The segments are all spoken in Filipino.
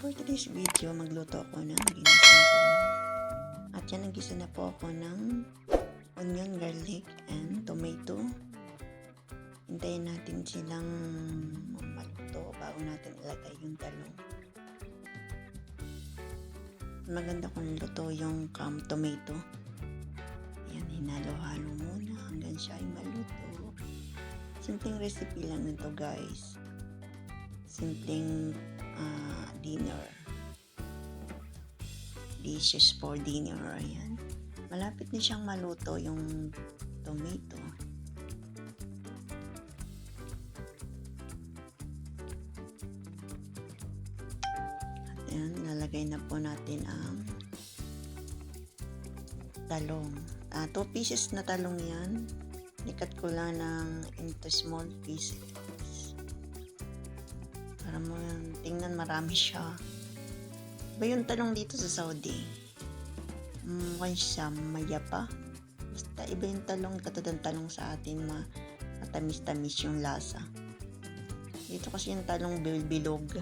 For today's video, magluto ako ng ginisang talong. At yan, nagisa na po ako ng onion, garlic, and tomato. Hintayin natin silang maluto bago natin ilagay yung talong. Maganda kung luto yung tomato. Yan, hinalo-halo muna hanggang siya ay maluto. Simpleng recipe lang nito, guys. Simpleng dinner. Dishes for dinner. Ayan. Malapit na siyang maluto yung tomato. At ayan, lalagay na po natin ang talong. 2 pieces na talong yan. Nikat ko lang into small pieces. Para mo tingnan marami siya. Iba yung talong dito sa Saudi. Mukhang siya mayapa. Basta iba yung talong, katulad ng talong sa atin, matamis-tamis yung lasa. Dito kasi yung talong bilog.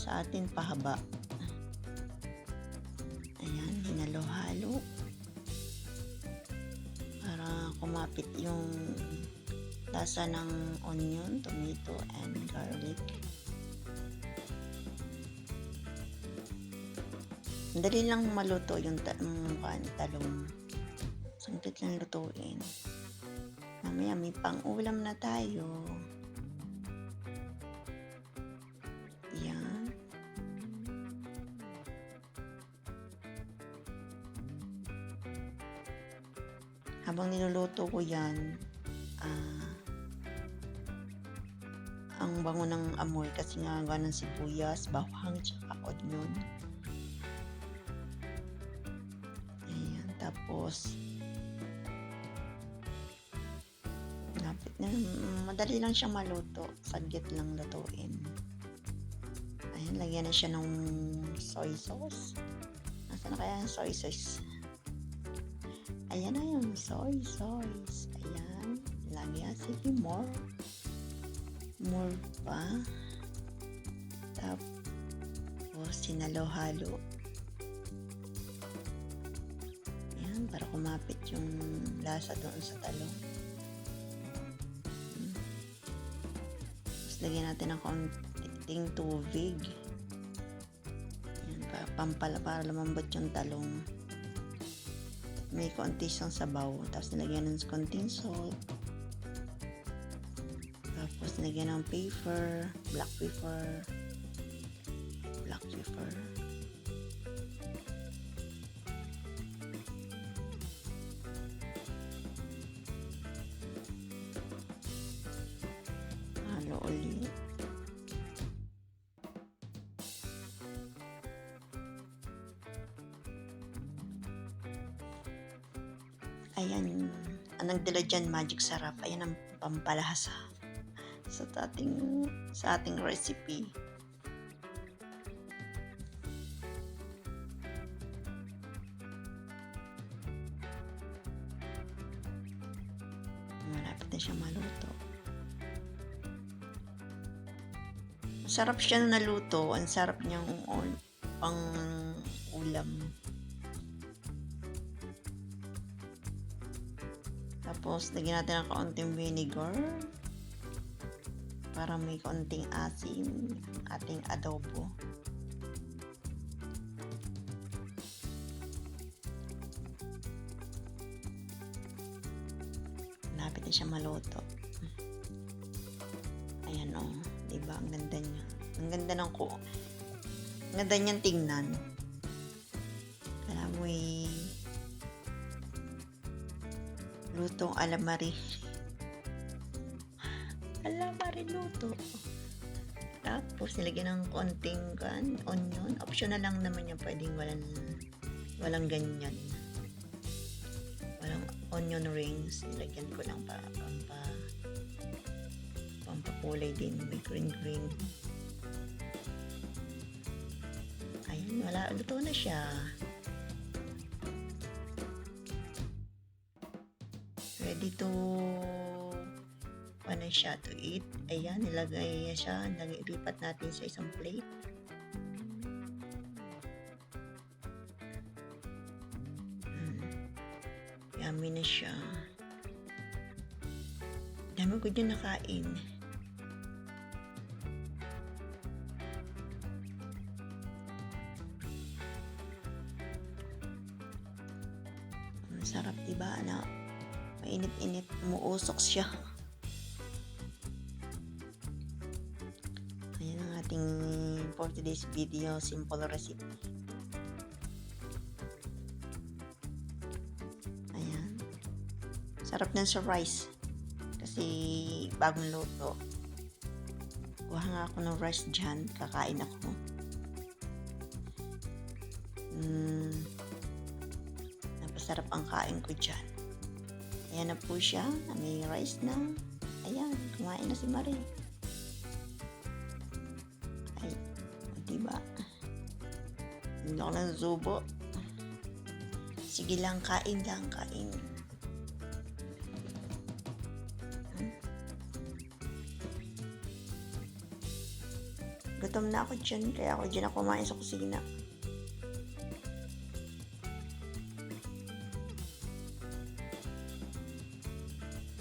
Sa atin pahaba. Ayan, hinalo-halo. Para kumapit yung lasa ng onion, tomato, and garlic. Dali lang maluto yung talong. Sangkit lang lutuin. Mamaya may pang-ulam na tayo. Yan. Habang niluluto ko yan, ang bango ng amoy kasi nga gawa ng sibuyas, bawang, tsaka onion. Ayan, tapos lapit na, madali lang siyang maluto, saglit lang lutuin. Ayan, lagyan na siya ng soy sauce. Nasaan na kaya yung soy sauce? Ayan na yung soy sauce. Ayan, lagyan, sige, more pa. Tapos sinalo-halo. Ayan, para kumapit yung lasa doon sa talong. Tapos lagyan natin ng konting tubig. Ayan, para lumambot yung talong. May konti siyang sabaw. Tapos nilagyan ng konting salt. Tapos nilagyan ng black pepper. Halo ulit. Ayan, ang nagdala dyan, magic sarap. Ayan ang pampalasa sa ating recipe. Malapit na siya maluto. Masarap siya na naluto. Ang sarap niyang pang ulam. Tapos, lagyan natin ng kaunting vinegar para may kaunting asin ating adobo. Lapit na siya maluto. Ayan o. Diba? Ang ganda niya. Ang ganda ng ang ganda niyang tingnan. Kala mo lutong alamari. Alamari luto. Tapos nilagyan ng konting onion. Optional lang naman yan. Pwedeng walang ganyan. Walang onion rings. Nilagyan ko lang pampakulay din. May green. Ayan, luto na siya. Ready to ano siya to eat. Ayan, nilagay siya. Ilipat natin sa isang plate. dami na siya. Dami ko dyan nakain. Masarap, diba? Mainit-init, umuusok siya. Ayan ang ating for today's video, simple recipe. Ayan. Sarap ng sa rice. Kasi bagong luto. Kuha nga ako ng rice dyan. Kakain ako. Napasarap ang kain ko dyan. Ayan na po siya. May rice na. Ayan. Kumain na si Marie. Ay. Diba? Hindi ako ng zubo. Sige lang. Kain lang. Kain. Gutom na ako dyan. Kaya ako dyan ako kumain sa kusina.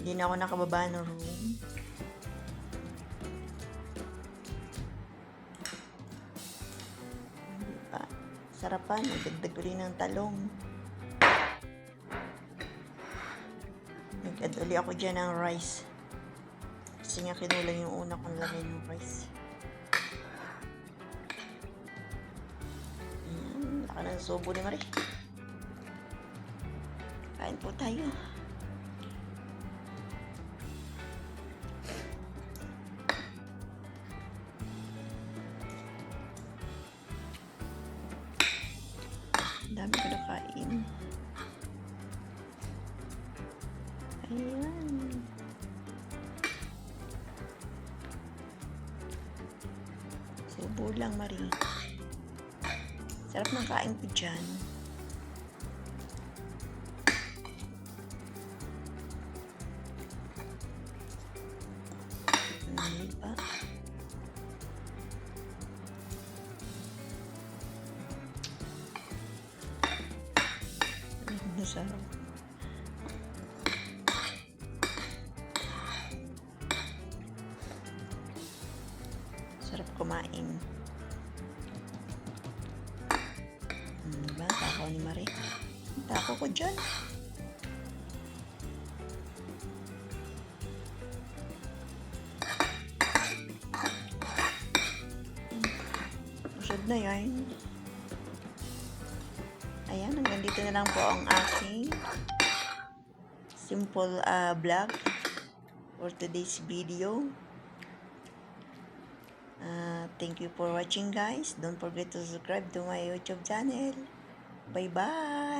Hindi na ako nakababa ng room. Diba? Sarapan. Nagdagdag ulit ng talong. Nag-add ulit ako dyan ng rice. Kasi nga kinulang yung una kong lagay ng rice. Ayan. Laka ng subo ni Marie. Kain po tayo. Dami ko nakain. Ayan. Subo lang, Marie. Sarap ng kain ko dyan. Diba? Sarap. Sarap kumain. Diba? Takaw ni Marie. Takaw ko dyan. Usod na yan. Ayan, hanggang dito na lang po ang aking simple vlog for today's video. Thank you for watching, guys. Don't forget to subscribe to my YouTube channel. Bye-bye!